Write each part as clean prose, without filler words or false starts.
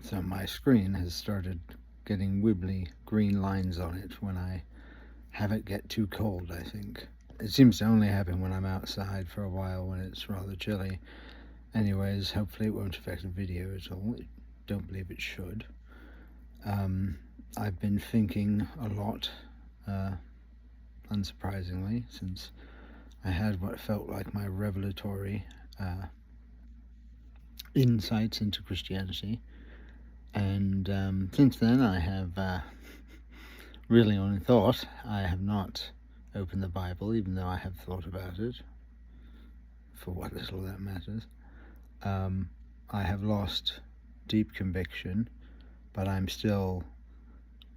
So my screen has started getting wibbly green lines on it when I have it get too cold, I think. It seems to only happen when I'm outside for a while when it's rather chilly. Anyways, hopefully it won't affect the video at all. I don't believe it should. I've been thinking a lot, unsurprisingly, since I had what felt like my revelatory insights into Christianity. And since then, I have really only thought. I have not opened the Bible, even though I have thought about it, for what little that matters. I have lost deep conviction, but I'm still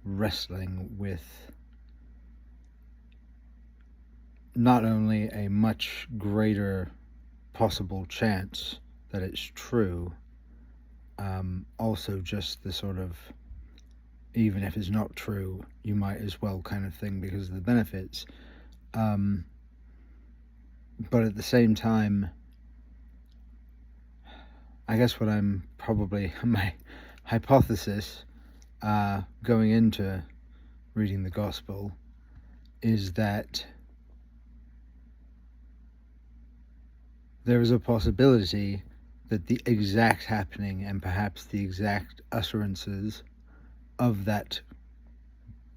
wrestling with not only a much greater possible chance that it's true, also just the sort of, even if it's not true, you might as well kind of thing because of the benefits. But at the same time, I guess what I'm probably, my hypothesis going into reading the gospel is that there is a possibility that the exact happening and perhaps the exact utterances of that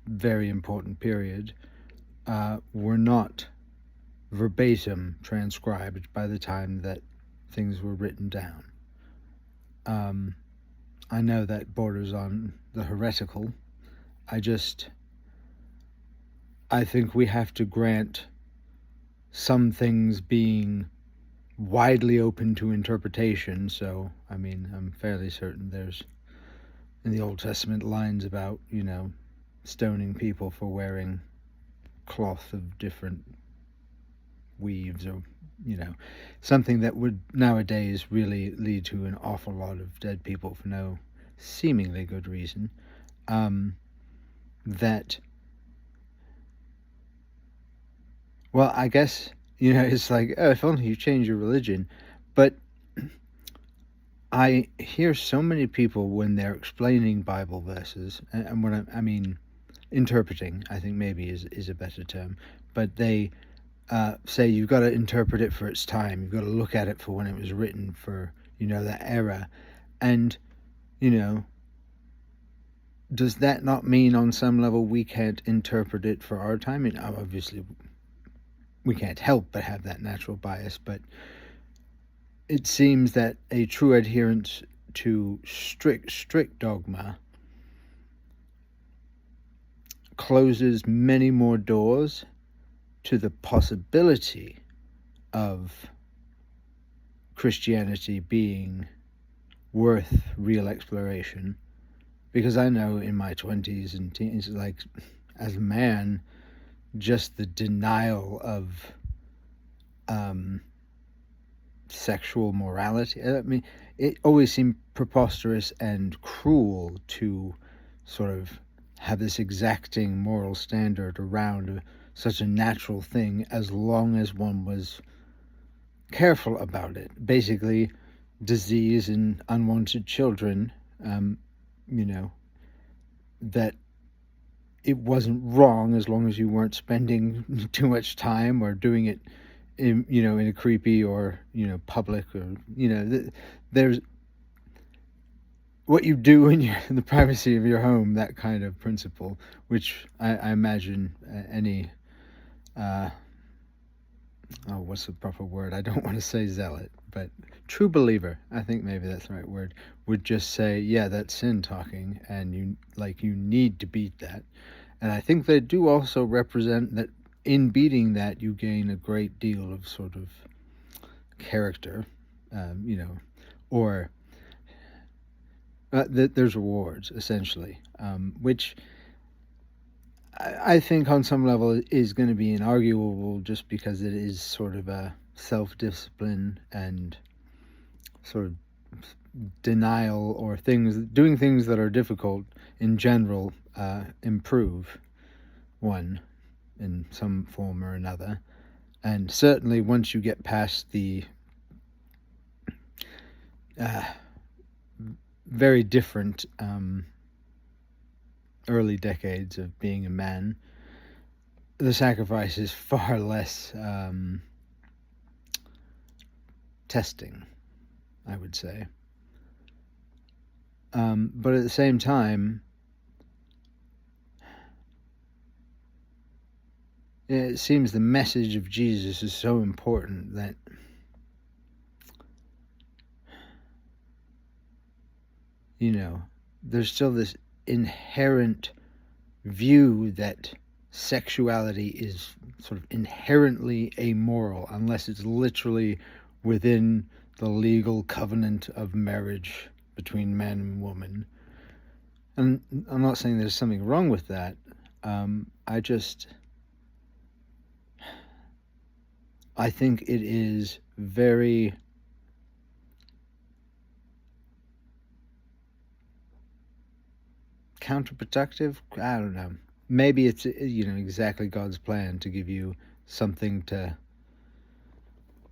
very important period were not verbatim transcribed by the time that things were written down. I know that borders on the heretical. I think we have to grant some things being widely open to interpretation. So, I mean, I'm fairly certain there's in the Old Testament lines about, stoning people for wearing cloth of different weaves, or something that would nowadays really lead to an awful lot of dead people for no seemingly good reason. That, well, I guess, it's like, oh, if only you change your religion. But I hear so many people when they're explaining Bible verses, and what I mean, interpreting, I think maybe is a better term, but they say you've got to interpret it for its time. You've got to look at it for when it was written, for, that era. And, does that not mean on some level we can't interpret it for our time? I mean, obviously, we can't help but have that natural bias, but it seems that a true adherence to strict dogma closes many more doors to the possibility of Christianity being worth real exploration. Because I know in my 20s and teens, like, as a man, just the denial of sexual morality, I mean, it always seemed preposterous and cruel to sort of have this exacting moral standard around such a natural thing, as long as one was careful about it. Basically, disease and unwanted children, that it wasn't wrong as long as you weren't spending too much time or doing it in a creepy or public, or there's what you do in the privacy of your home, that kind of principle, which I imagine any what's the proper word? I don't want to say zealot, but true believer, I think maybe that's the right word, would just say, yeah, that's sin talking, and you need to beat that. And I think they do also represent that in beating that you gain a great deal of sort of character, or there's rewards, essentially, which I think on some level is going to be inarguable, just because it is sort of a self-discipline and sort of denial, or doing things that are difficult in general improve one in some form or another. And certainly once you get past the very different early decades of being a man, the sacrifice is far less testing, I would say. But at the same time, it seems the message of Jesus is so important that there's still this inherent view that sexuality is sort of inherently amoral unless it's literally within the legal covenant of marriage between man and woman. And I'm not saying there's something wrong with that. I think it is very counterproductive. I don't know. Maybe it's exactly God's plan to give you something to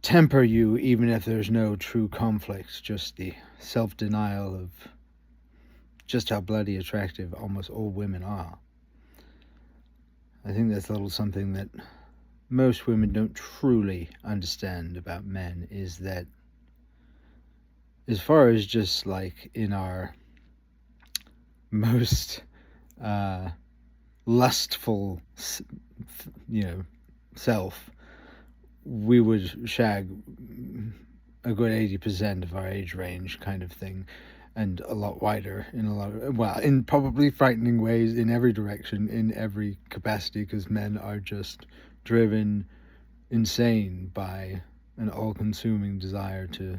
temper you, even if there's no true conflict, just the self-denial of just how bloody attractive almost all women are. I think that's a little something that most women don't truly understand about men, is that as far as just like in our most lustful self, we would shag a good 80% of our age range, kind of thing, and a lot wider in probably frightening ways in every direction, in every capacity, because men are just driven insane by an all-consuming desire to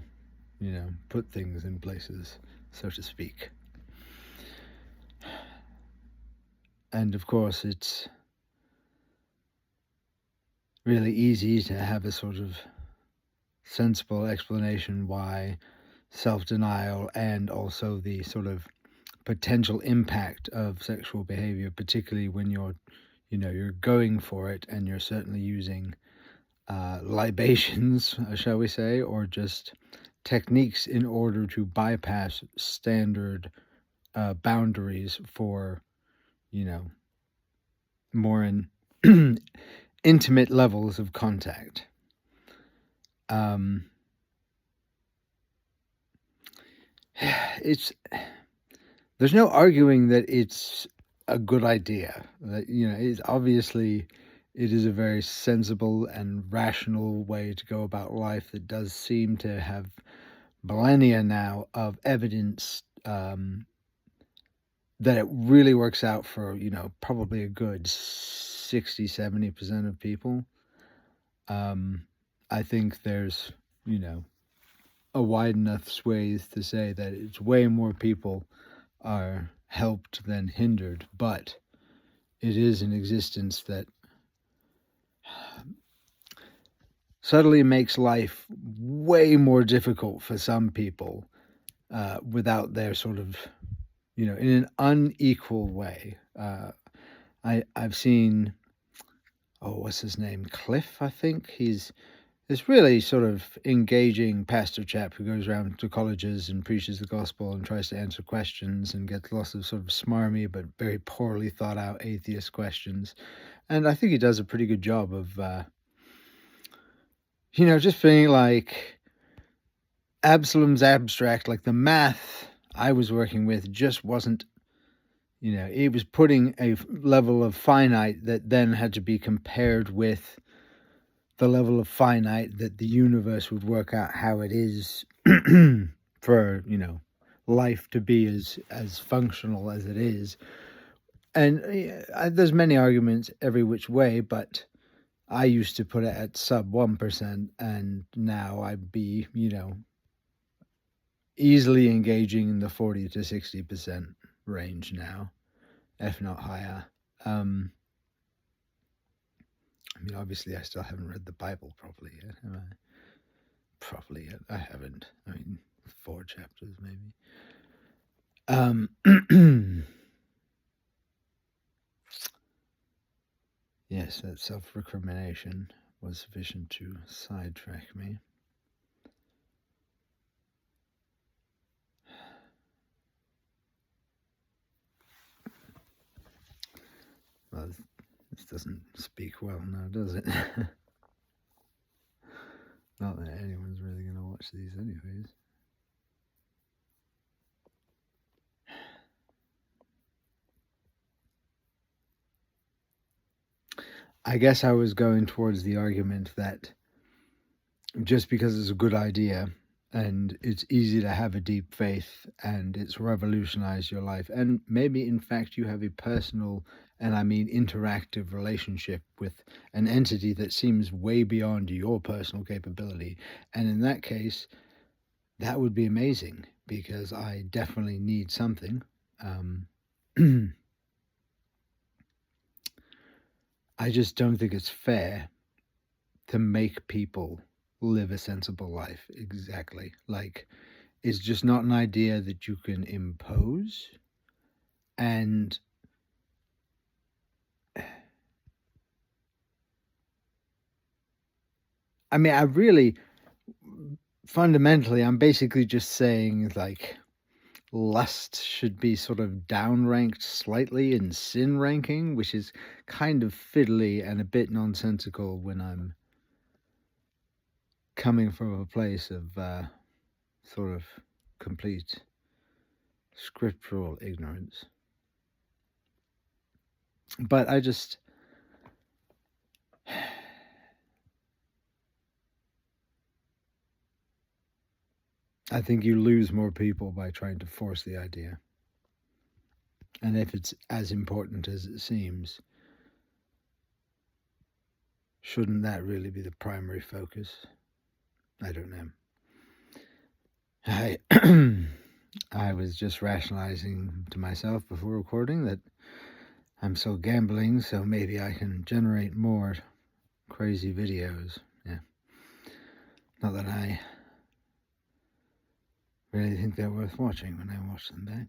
put things in places, so to speak. And of course it's really easy to have a sort of sensible explanation why self-denial and also the sort of potential impact of sexual behavior, particularly when you're going for it and you're certainly using libations, shall we say, or just techniques in order to bypass standard boundaries for more intimate levels of contact. There's no arguing that it's a good idea. That it's obviously it is a very sensible and rational way to go about life that does seem to have millennia now of evidence that it really works out for probably a good 60-70% of people. I think there's a wide enough swathe to say that it's way more people are helped than hindered, but it is an existence that subtly makes life way more difficult for some people without their sort of in an unequal way. I've seen what's his name, Cliff, I think. He's this really sort of engaging pastor chap who goes around to colleges and preaches the gospel and tries to answer questions and gets lots of sort of smarmy but very poorly thought out atheist questions. And I think he does a pretty good job of, just feeling like Absalom's abstract, like the math I was working with just wasn't, it was putting a level of finite that then had to be compared with the level of finite that the universe would work out how it is for, life to be as functional as it is. And there's many arguments every which way, but I used to put it at sub 1%, and now I'd be, easily engaging in the 40 to 60% range now, if not higher. I mean, obviously, I still haven't read the Bible properly yet, have I? Properly yet? I haven't. I mean, 4 chapters, maybe. Yes, that self-recrimination was sufficient to sidetrack me. doesn't speak well now, does it? Not that anyone's really going to watch these anyways. I guess I was going towards the argument that just because it's a good idea and it's easy to have a deep faith and it's revolutionized your life, and maybe in fact you have a personal, and I mean interactive, relationship with an entity that seems way beyond your personal capability, and in that case that would be amazing, because I definitely need something. I just don't think it's fair to make people live a sensible life. Exactly. Like, it's just not an idea that you can impose. And I mean, I really, fundamentally, I'm basically just saying, like, lust should be sort of downranked slightly in sin ranking, which is kind of fiddly and a bit nonsensical when I'm coming from a place of sort of complete scriptural ignorance. But I just, I think you lose more people by trying to force the idea. And if it's as important as it seems, shouldn't that really be the primary focus? I don't know. I was just rationalizing to myself before recording that I'm so gambling, so maybe I can generate more crazy videos. Yeah. Not that I really think they're worth watching when I watch them back.